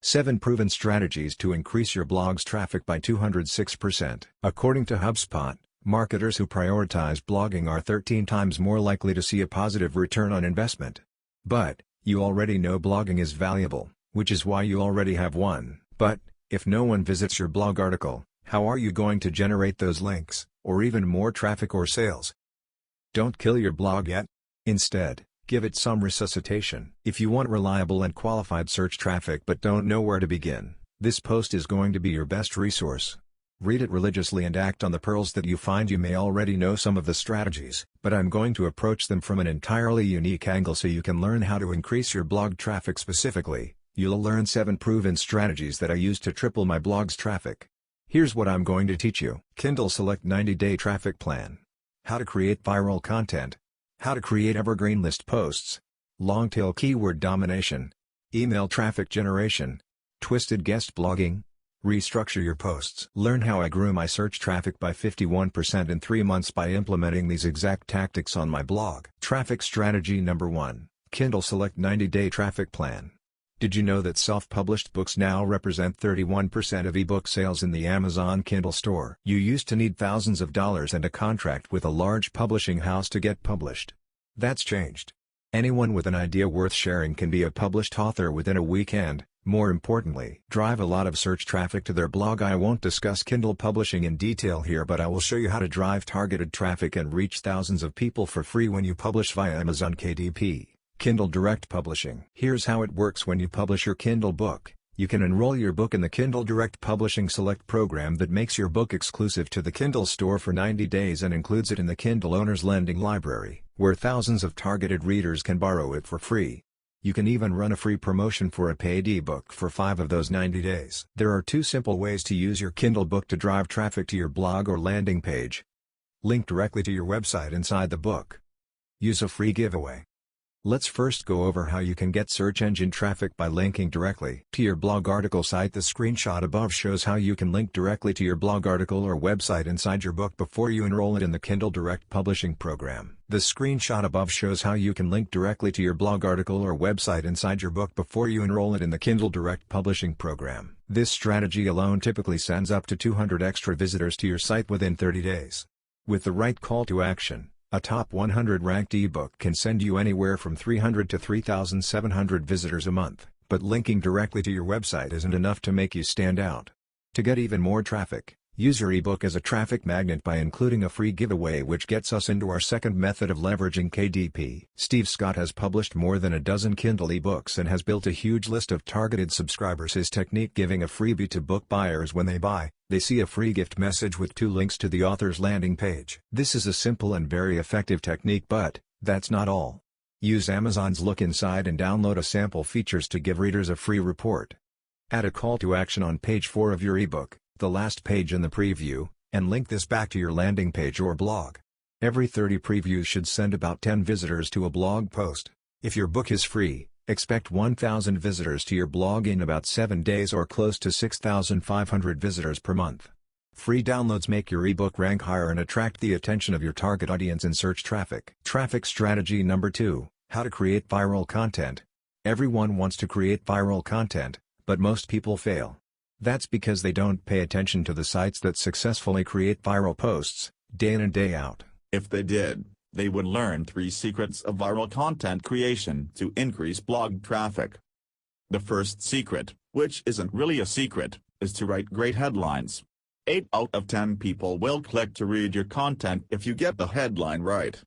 7 Proven Strategies to Increase Your Blog's Traffic by 206%. According to HubSpot, marketers who prioritize blogging are 13 times more likely to see a positive return on investment. But, you already know blogging is valuable, which is why you already have one. But, if no one visits your blog article, how are you going to generate those links, or even more traffic or sales? Don't kill your blog yet. Instead, give it some resuscitation. If you want reliable and qualified search traffic but don't know where to begin, this post is going to be your best resource. Read it religiously and act on the pearls that you find. You may already know some of the strategies, but I'm going to approach them from an entirely unique angle so you can learn how to increase your blog traffic. Specifically, you'll learn 7 proven strategies that I use to triple my blog's traffic. Here's what I'm going to teach you. Kindle Select 90-Day Traffic Plan. How to create viral content. How to create evergreen list posts. Long-tail keyword domination. Email traffic generation. Twisted guest blogging. Restructure your posts. Learn how I grew my search traffic by 51% in 3 months by implementing these exact tactics on my blog. Traffic strategy number 1. Kindle Select 90-Day Traffic Plan. Did you know that self-published books now represent 31% of ebook sales in the Amazon Kindle store? You used to need thousands of dollars and a contract with a large publishing house to get published. That's changed. Anyone with an idea worth sharing can be a published author within a weekend. More importantly, drive a lot of search traffic to their blog. I won't discuss Kindle publishing in detail here, but I will show you how to drive targeted traffic and reach thousands of people for free when you publish via Amazon KDP. Kindle Direct Publishing. Here's how it works when you publish your Kindle book. You can enroll your book in the Kindle Direct Publishing Select program that makes your book exclusive to the Kindle store for 90 days and includes it in the Kindle Owner's Lending Library, where thousands of targeted readers can borrow it for free. You can even run a free promotion for a paid ebook for 5 of those 90 days. There are 2 simple ways to use your Kindle book to drive traffic to your blog or landing page. Link directly to your website inside the book. Use a free giveaway. Let's first go over how you can get search engine traffic by linking directly to your blog article site. The screenshot above shows how you can link directly to your blog article or website inside your book before you enroll it in the Kindle Direct Publishing program. The screenshot above shows how you can link directly to your blog article or website inside your book before you enroll it in the Kindle Direct Publishing program. This strategy alone typically sends up to 200 extra visitors to your site within 30 days. With the right call to action, a top 100 ranked ebook can send you anywhere from 300 to 3,700 visitors a month, but linking directly to your website isn't enough to make you stand out. To get even more traffic, use your ebook as a traffic magnet by including a free giveaway, which gets us into our second method of leveraging KDP. Steve Scott has published more than a dozen Kindle ebooks and has built a huge list of targeted subscribers. His technique: giving a freebie to book buyers. When they buy, they see a free gift message with 2 links to the author's landing page. This is a simple and very effective technique, but that's not all. Use Amazon's Look Inside and download a sample features to give readers a free report. Add a call to action on page 4 of your ebook, the last page in the preview, and link this back to your landing page or blog. Every 30 previews should send about 10 visitors to a blog post. If your book is free, expect 1,000 visitors to your blog in about 7 days, or close to 6,500 visitors per month. Free downloads make your ebook rank higher and attract the attention of your target audience in search traffic. Traffic strategy number 2, how to create viral content. Everyone wants to create viral content, but most people fail. That's because they don't pay attention to the sites that successfully create viral posts, day in and day out. If they did, they would learn 3 secrets of viral content creation to increase blog traffic. The first secret, which isn't really a secret, is to write great headlines. 8 out of 10 people will click to read your content if you get the headline right.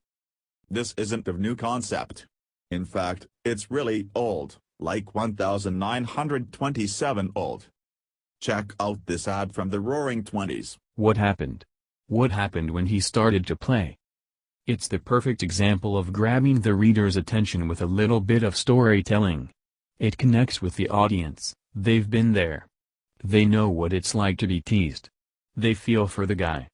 This isn't a new concept. In fact, it's really old, like 1927 old. Check out this ad from the Roaring '20s. What happened? What happened when he started to play? It's the perfect example of grabbing the reader's attention with a little bit of storytelling. It connects with the audience. They've been there. They know what it's like to be teased. They feel for the guy.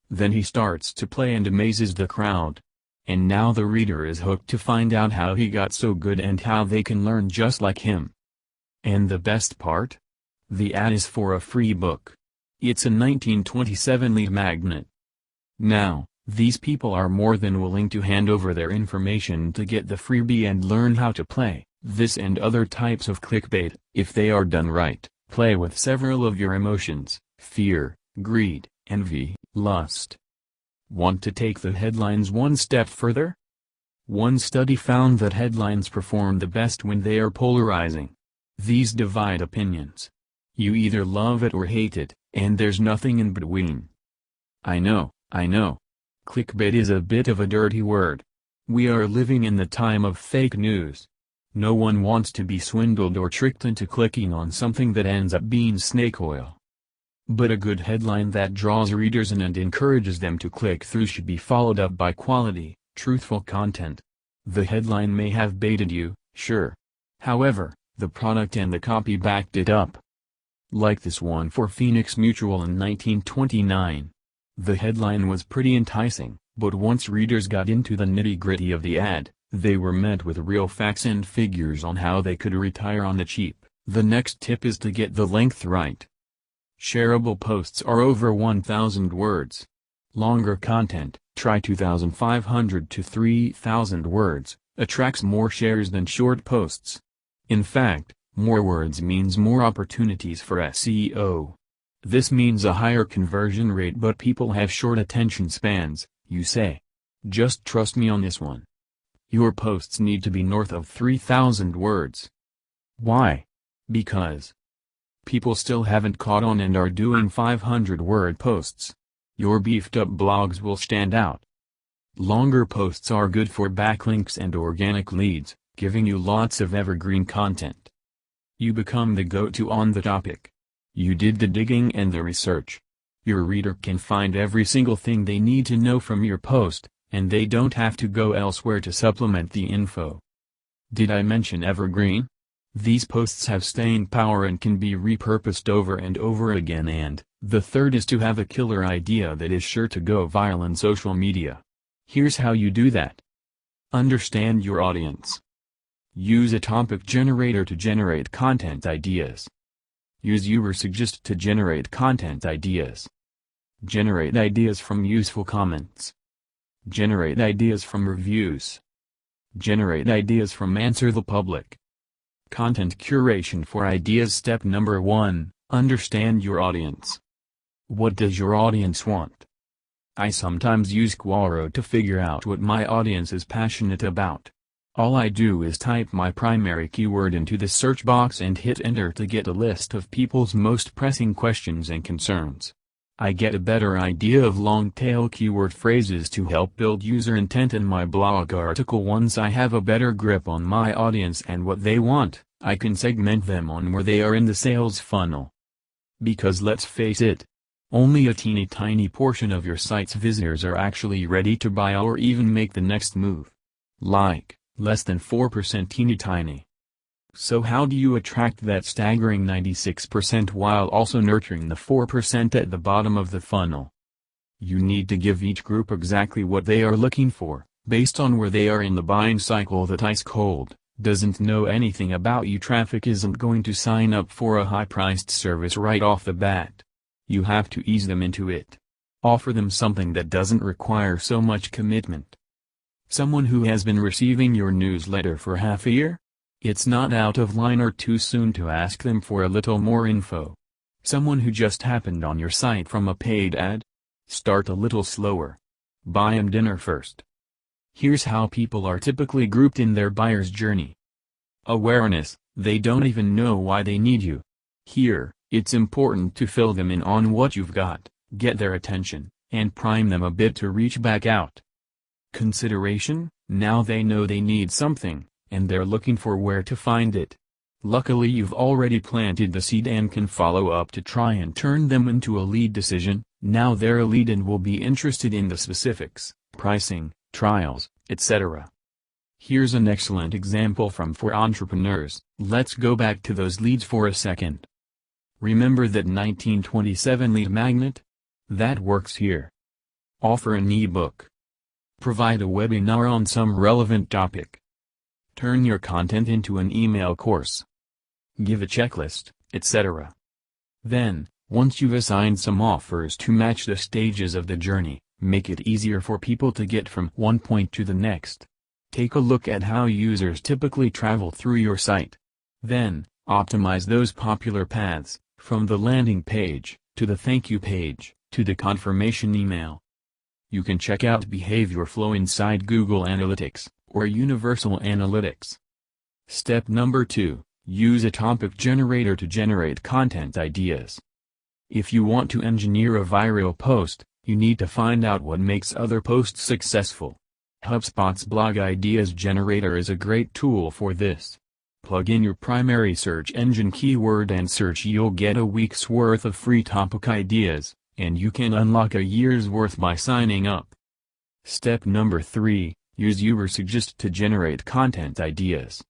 Then he starts to play and amazes the crowd. And now the reader is hooked to find out how he got so good and how they can learn just like him. And the best part? The ad is for a free book. It's a 1927 lead magnet. Now, these people are more than willing to hand over their information to get the freebie and learn how to play. This and other types of clickbait, if they are done right, play with several of your emotions: fear, greed, envy, lust. Want to take the headlines one step further? One study found that headlines perform the best when they are polarizing. These divide opinions. You either love it or hate it, and there's nothing in between. I know. Clickbait is a bit of a dirty word. We are living in the time of fake news. No one wants to be swindled or tricked into clicking on something that ends up being snake oil. But a good headline that draws readers in and encourages them to click through should be followed up by quality, truthful content. The headline may have baited you, sure. However, the product and the copy backed it up. Like this one for Phoenix Mutual in 1929. The headline was pretty enticing, but once readers got into the nitty-gritty of the ad, they were met with real facts and figures on how they could retire on the cheap. The next tip is to get the length right. Shareable posts are over 1,000 words. Longer content, try 2,500 to 3,000 words, attracts more shares than short posts. In fact, more words means more opportunities for SEO. This means a higher conversion rate, but people have short attention spans, you say. Just trust me on this one. Your posts need to be north of 3,000 words. Why? Because people still haven't caught on and are doing 500-word posts. Your beefed-up blogs will stand out. Longer posts are good for backlinks and organic leads, giving you lots of evergreen content. You become the go-to on the topic. You did the digging and the research. Your reader can find every single thing they need to know from your post, and they don't have to go elsewhere to supplement the info. Did I mention evergreen? These posts have staying power and can be repurposed over and over again. And the third is to have a killer idea that is sure to go viral on social media. Here's how you do that. Understand your audience. Use a topic generator to generate content ideas. Use Ubersuggest to generate content ideas. Generate ideas from useful comments. Generate ideas from reviews. Generate ideas from Answer the Public. Content curation for ideas. Step number 1, understand your audience. What does your audience want? I sometimes use Quora to figure out what my audience is passionate about. All I do is type my primary keyword into the search box and hit enter to get a list of people's most pressing questions and concerns. I get a better idea of long-tail keyword phrases to help build user intent in my blog article. Once I have a better grip on my audience and what they want, I can segment them on where they are in the sales funnel. Because let's face it, only a teeny tiny portion of your site's visitors are actually ready to buy or even make the next move. Like, less than 4%. Teeny tiny. So how do you attract that staggering 96% while also nurturing the 4% at the bottom of the funnel? You need to give each group exactly what they are looking for, based on where they are in the buying cycle. That ice cold, doesn't know anything about you traffic isn't going to sign up for a high-priced service right off the bat. You have to ease them into it. Offer them something that doesn't require so much commitment. Someone who has been receiving your newsletter for half a year? It's not out of line or too soon to ask them for a little more info. Someone who just happened on your site from a paid ad? Start a little slower. Buy 'em dinner first. Here's how people are typically grouped in their buyer's journey. Awareness, they don't even know why they need you. Here, it's important to fill them in on what you've got, get their attention, and prime them a bit to reach back out. Consideration, now they know they need something, and they're looking for where to find it. Luckily you've already planted the seed and can follow up to try and turn them into a lead decision. Now they're a lead and will be interested in the specifics, pricing, trials, etc. Here's an excellent example from For Entrepreneurs. Let's go back to those leads for a second. Remember that 1927 lead magnet? That works here. Offer an ebook. Provide a webinar on some relevant topic. Turn your content into an email course. Give a checklist, etc. Then, once you've assigned some offers to match the stages of the journey, make it easier for people to get from one point to the next. Take a look at how users typically travel through your site. Then, optimize those popular paths, from the landing page, to the thank you page, to the confirmation email. You can check out behavior flow inside Google Analytics, or Universal Analytics. Step number 2, use a topic generator to generate content ideas. If you want to engineer a viral post, you need to find out what makes other posts successful. HubSpot's Blog Ideas Generator is a great tool for this. Plug in your primary search engine keyword and search. You'll get a week's worth of free topic ideas, and you can unlock a year's worth by signing up. Step number 3, use Ubersuggest to generate content ideas.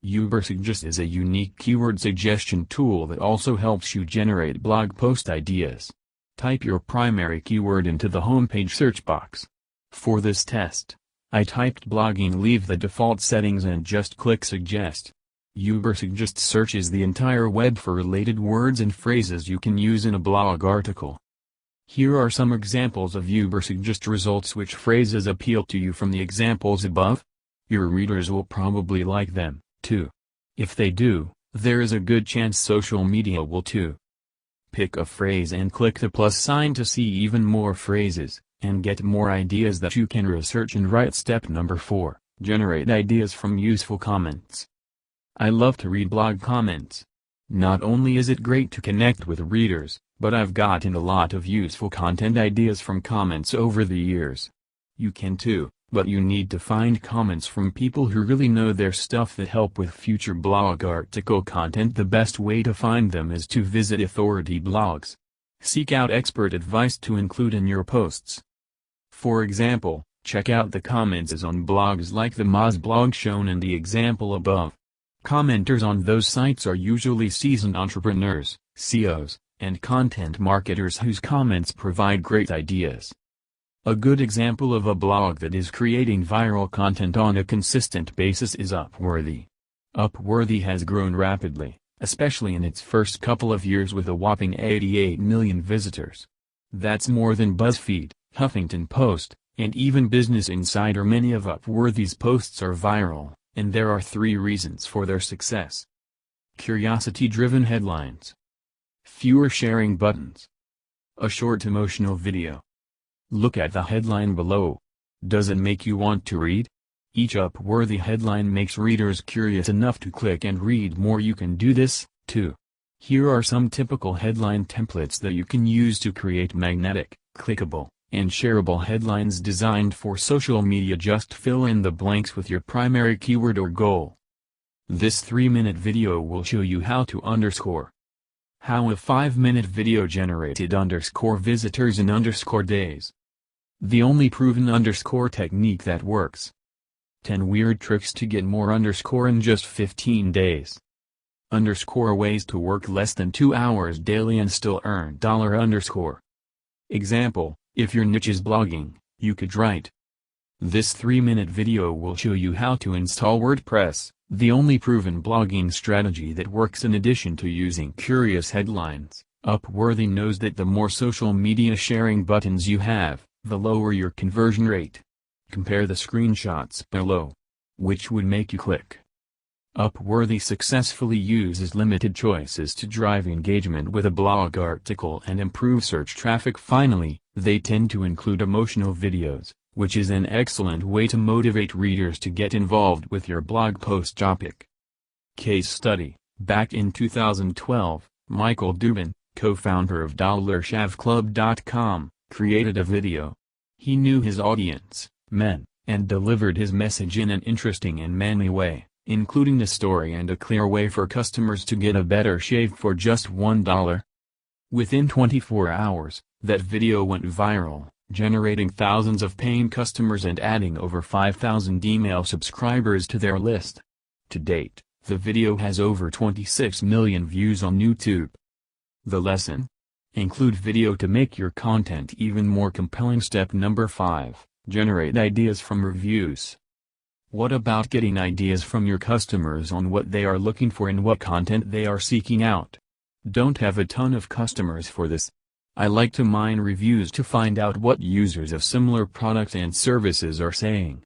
Ubersuggest is a unique keyword suggestion tool that also helps you generate blog post ideas. Type your primary keyword into the homepage search box. For this test, I typed blogging, leave the default settings and just click suggest. Ubersuggest searches the entire web for related words and phrases you can use in a blog article. Here are some examples of Ubersuggest results. Which phrases appeal to you from the examples above? Your readers will probably like them, too. If they do, there is a good chance social media will too. Pick a phrase and click the plus sign to see even more phrases, and get more ideas that you can research and write. Step number 4, generate ideas from useful comments. I love to read blog comments. Not only is it great to connect with readers, but I've gotten a lot of useful content ideas from comments over the years. You can too, but you need to find comments from people who really know their stuff that help with future blog article content. The best way to find them is to visit authority blogs. Seek out expert advice to include in your posts. For example, check out the comments on blogs like the Moz blog shown in the example above. Commenters on those sites are usually seasoned entrepreneurs, CEOs, and content marketers whose comments provide great ideas. A good example of a blog that is creating viral content on a consistent basis is Upworthy. Upworthy has grown rapidly, especially in its first couple of years, with a whopping 88 million visitors. That's more than BuzzFeed, Huffington Post, and even Business Insider. Many of Upworthy's posts are viral, and there are 3 reasons for their success. Curiosity-driven headlines. Fewer sharing buttons. A short emotional video. Look at the headline below. Does it make you want to read? Each Upworthy headline makes readers curious enough to click and read more. You can do this, too. Here are some typical headline templates that you can use to create magnetic, clickable, and shareable headlines designed for social media. Just fill in the blanks with your primary keyword or goal. This 3-minute video will show you how a 5-minute video generated visitors in days. The only proven technique that works. 10 weird tricks to get more in just 15 days. Ways to work less than 2 hours daily and still earn $. Example, if your niche is blogging, you could write. This 3-minute video will show you how to install WordPress, the only proven blogging strategy that works. In addition to using curious headlines, Upworthy knows that the more social media sharing buttons you have, the lower your conversion rate. Compare the screenshots below. Which would make you click? Upworthy successfully uses limited choices to drive engagement with a blog article and improve search traffic. Finally, they tend to include emotional videos, which is an excellent way to motivate readers to get involved with your blog post topic. Case study: back in 2012, Michael Dubin, co-founder of $shavclub.com, created a video. He knew his audience, men, and delivered his message in an interesting and manly way, including a story and a clear way for customers to get a better shave for just $1. Within 24 hours, that video went viral, generating thousands of paying customers and adding over 5,000 email subscribers to their list. To date, the video has over 26 million views on YouTube. The lesson? Include video to make your content even more compelling. Step number 5, generate ideas from reviews. What about getting ideas from your customers on what they are looking for and what content they are seeking out? Don't have a ton of customers for this. I like to mine reviews to find out what users of similar products and services are saying.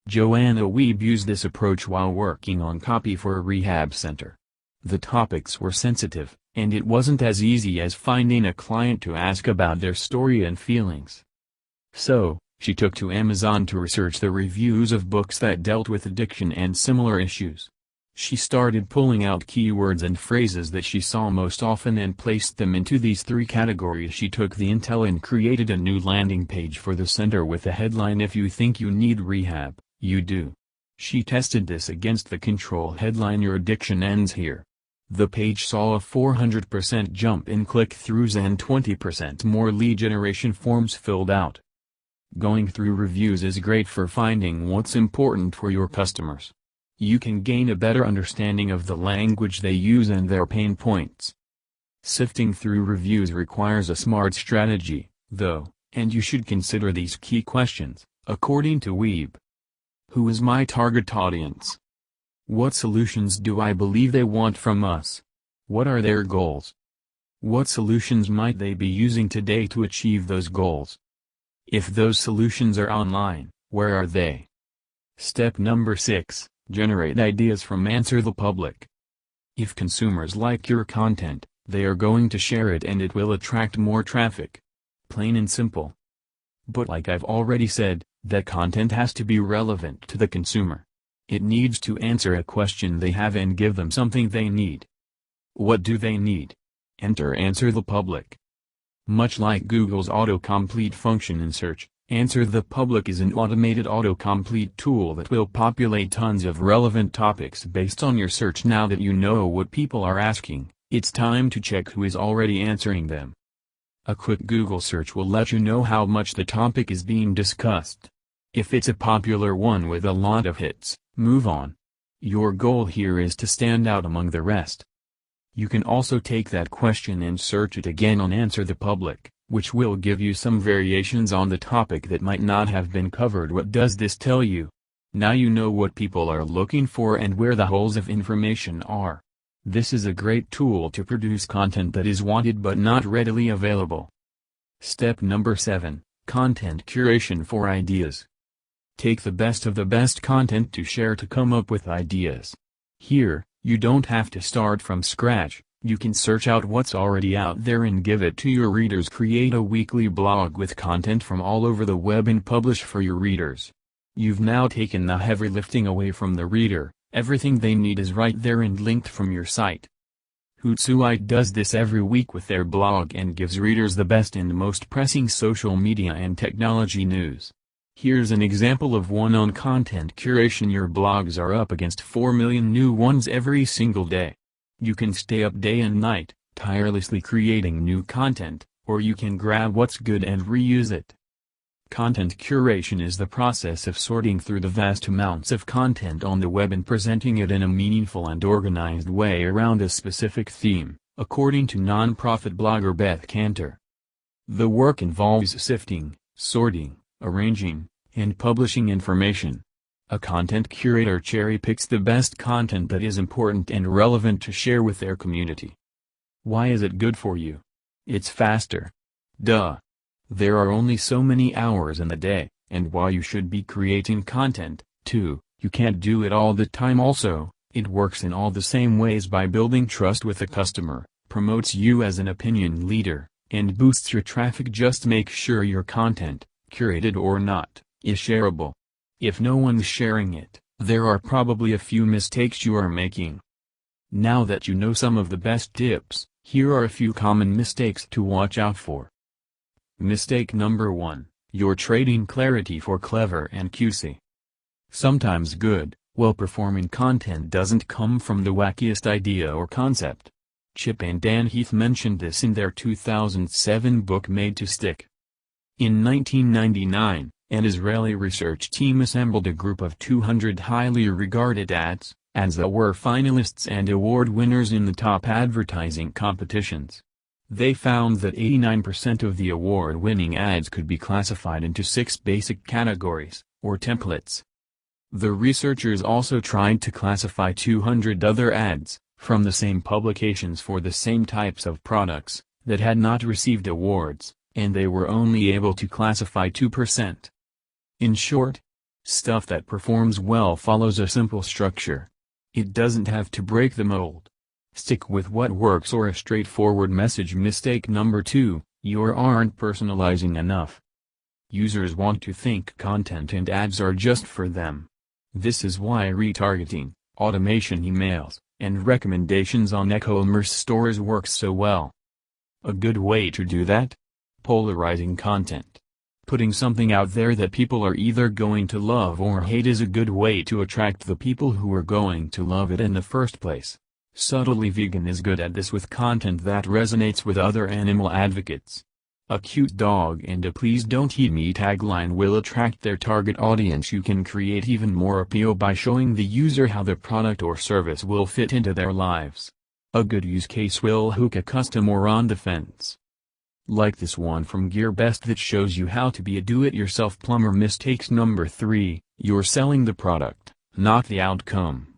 Joanna Weeb used this approach while working on copy for a rehab center. The topics were sensitive, and it wasn't as easy as finding a client to ask about their story and feelings. So, she took to Amazon to research the reviews of books that dealt with addiction and similar issues. She started pulling out keywords and phrases that she saw most often and placed them into these three categories. She took the intel and created a new landing page for the center with the headline, "If you think you need rehab, you do." She tested this against the control headline, "Your addiction ends here." The page saw a 400% jump in click-throughs and 20% more lead generation forms filled out. Going through reviews is great for finding what's important for your customers. You can gain a better understanding of the language they use and their pain points. Sifting through reviews requires a smart strategy, though, and you should consider these key questions, according to Weeb. Who is my target audience? What solutions do I believe they want from us? What are their goals? What solutions might they be using today to achieve those goals? If those solutions are online, where are they? Step number 6, generate ideas from Answer the Public. If consumers like your content, they are going to share it and it will attract more traffic. Plain and simple. But like I've already said, that content has to be relevant to the consumer. It needs to answer a question they have and give them something they need. What do they need? Enter Answer the Public. Much like Google's autocomplete function in search, Answer the Public is an automated autocomplete tool that will populate tons of relevant topics based on your search. Now that you know what people are asking, it's time to check who is already answering them. A quick Google search will let you know how much the topic is being discussed. If it's a popular one with a lot of hits, move on. Your goal here is to stand out among the rest. You can also take that question and search it again on Answer the Public, which will give you some variations on the topic that might not have been covered. What does this tell you? Now you know what people are looking for and where the holes of information are. This is a great tool to produce content that is wanted but not readily available. Step number 7, content curation for ideas. Take the best of the best content to share to come up with ideas. Here, you don't have to start from scratch, you can search out what's already out there and give it to your readers. Create a weekly blog with content from all over the web and publish for your readers. You've now taken the heavy lifting away from the reader, everything they need is right there and linked from your site. Hootsuite does this every week with their blog and gives readers the best and most pressing social media and technology news. Here's an example of one on content curation. Your blogs are up against 4 million new ones every single day. You can stay up day and night, tirelessly creating new content, or you can grab what's good and reuse it. Content curation is the process of sorting through the vast amounts of content on the web and presenting it in a meaningful and organized way around a specific theme, according to nonprofit blogger Beth Cantor. The work involves sifting, sorting, arranging, and publishing information. A content curator cherry-picks the best content that is important and relevant to share with their community. Why is it good for you? It's faster. Duh. There are only so many hours in the day, and while you should be creating content, too, you can't do it all the time. Also, it works in all the same ways by building trust with the customer, promotes you as an opinion leader, and boosts your traffic. Just make sure your content, curated or not, is shareable. If no one's sharing it, there are probably a few mistakes you are making. Now that you know some of the best tips, here are a few common mistakes to watch out for. Mistake number 1, you're trading clarity for clever and cutesy. Sometimes good, well-performing content doesn't come from the wackiest idea or concept. Chip and Dan Heath mentioned this in their 2007 book Made to Stick. In 1999, an Israeli research team assembled a group of 200 highly regarded ads that were finalists and award winners in the top advertising competitions. They found that 89% of the award-winning ads could be classified into 6 basic categories, or templates. The researchers also tried to classify 200 other ads, from the same publications for the same types of products, that had not received awards, and they were only able to classify 2%. In short, Stuff that performs well follows a simple structure. It doesn't have to break the mold. Stick with what works or a straightforward message. Mistake number 2, you aren't personalizing enough. Users want to think content and ads are just for them. This is why retargeting, automation emails, and recommendations on e-commerce stores works so well. A good way to do that? Polarizing content. Putting something out there that people are either going to love or hate is a good way to attract the people who are going to love it in the first place. Subtly Vegan is good at this with content that resonates with other animal advocates. A cute dog and a please don't eat me tagline will attract their target audience. You can create even more appeal by showing the user how the product or service will fit into their lives. A good use case will hook a customer on the fence. Like this one from GearBest that shows you how to be a do-it-yourself plumber. Mistakes number 3, you're selling the product, not the outcome.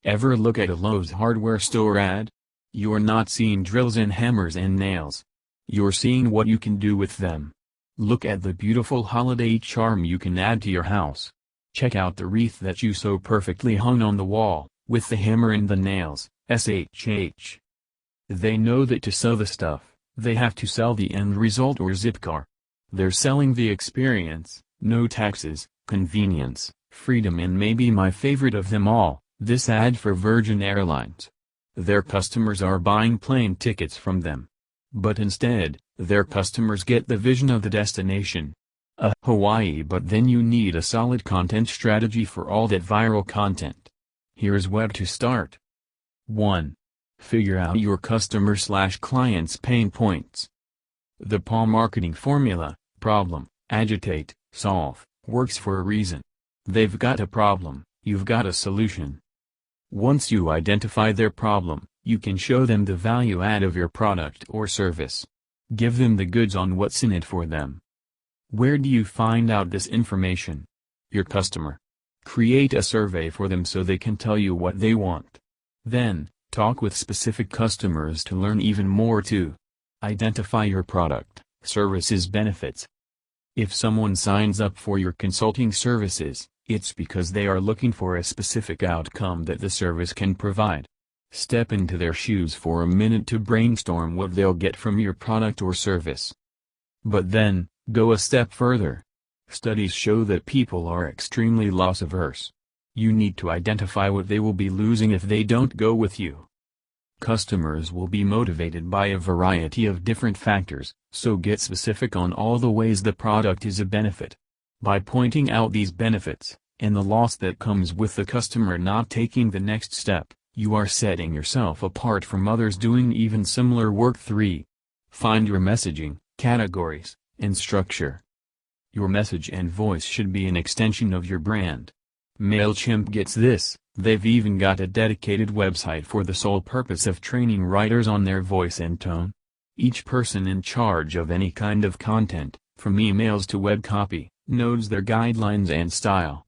Ever look at a Lowe's hardware store ad? You're not seeing drills and hammers and nails. You're seeing what you can do with them. Look at the beautiful holiday charm you can add to your house. Check out the wreath that you so perfectly hung on the wall, with the hammer and the nails, SHH. They know that to sell the stuff, they have to sell the end result or zip car. They're selling the experience, no taxes, convenience, freedom, and maybe my favorite of them all, this ad for Virgin Airlines. Their customers are buying plane tickets from them. But instead, their customers get the vision of the destination. Hawaii. But then you need a solid content strategy for all that viral content. Here's where to start. 1. Figure out your customer/client's pain points. The PAW marketing formula, problem, agitate, solve, works for a reason. They've got a problem, you've got a solution. Once you identify their problem, you can show them the value add of your product or service. Give them the goods on what's in it for them. Where do you find out this information? Your customer. Create a survey for them so they can tell you what they want. Then, talk with specific customers to learn even more too. Identify your product, services benefits. If someone signs up for your consulting services, it's because they are looking for a specific outcome that the service can provide. Step into their shoes for a minute to brainstorm what they'll get from your product or service. But then, go a step further. Studies show that people are extremely loss-averse. You need to identify what they will be losing if they don't go with you. Customers will be motivated by a variety of different factors, so get specific on all the ways the product is a benefit. By pointing out these benefits, and the loss that comes with the customer not taking the next step, you are setting yourself apart from others doing even similar work. 3. Find your messaging, categories, and structure. Your message and voice should be an extension of your brand. MailChimp gets this, they've even got a dedicated website for the sole purpose of training writers on their voice and tone. Each person in charge of any kind of content, from emails to web copy, knows their guidelines and style.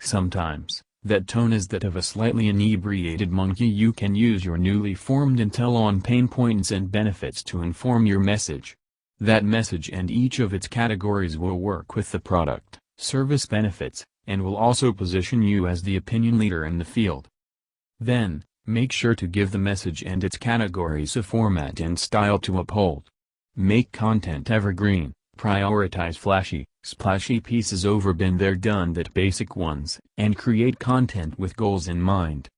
Sometimes, that tone is that of a slightly inebriated monkey. You can use your newly formed intel on pain points and benefits to inform your message. That message and each of its categories will work with the product, service benefits, and will also position you as the opinion leader in the field. Then, make sure to give the message and its categories a format and style to uphold. Make content evergreen, prioritize flashy, splashy pieces over been there done that basic ones, and create content with goals in mind.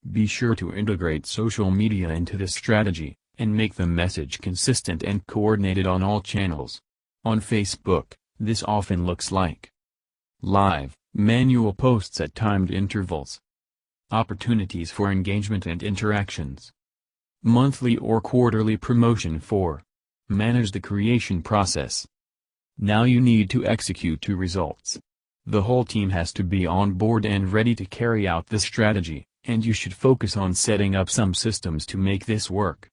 Be sure to integrate social media into this strategy, and make the message consistent and coordinated on all channels. On Facebook, this often looks like live, manual posts at timed intervals. Opportunities for engagement and interactions. Monthly or quarterly promotion. 4. Manage the creation process. Now you need to execute to results. The whole team has to be on board and ready to carry out this strategy, and you should focus on setting up some systems to make this work.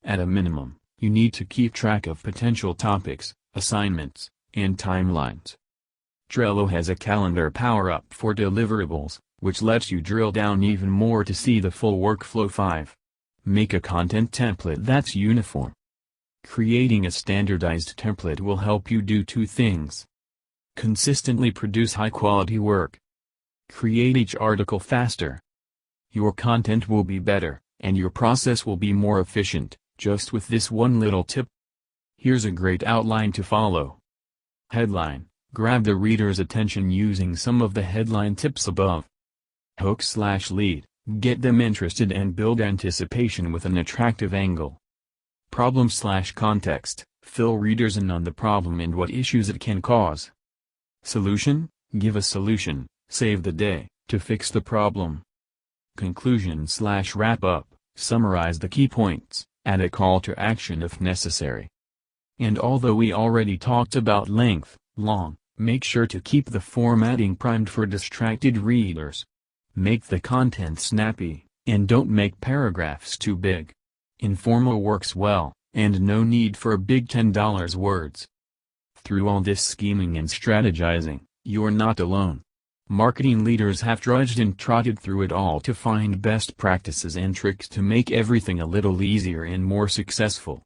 At a minimum, you need to keep track of potential topics, assignments, and timelines. Trello has a calendar power-up for deliverables, which lets you drill down even more to see the full workflow. 5. Make a content template that's uniform. Creating a standardized template will help you do two things. Consistently produce high-quality work. Create each article faster. Your content will be better, and your process will be more efficient, just with this one little tip. Here's a great outline to follow. Headline: grab the reader's attention using some of the headline tips above. Hook/lead: get them interested and build anticipation with an attractive angle. Problem/context: fill readers in on the problem and what issues it can cause. Solution: give a solution, save the day, to fix the problem. Conclusion/wrap-up: summarize the key points, add a call to action if necessary. And although we already talked about length, long, make sure to keep the formatting primed for distracted readers. Make the content snappy, and don't make paragraphs too big. Informal works well, and no need for big $10 words. Through all this scheming and strategizing, you're not alone. Marketing leaders have trudged and trotted through it all to find best practices and tricks to make everything a little easier and more successful.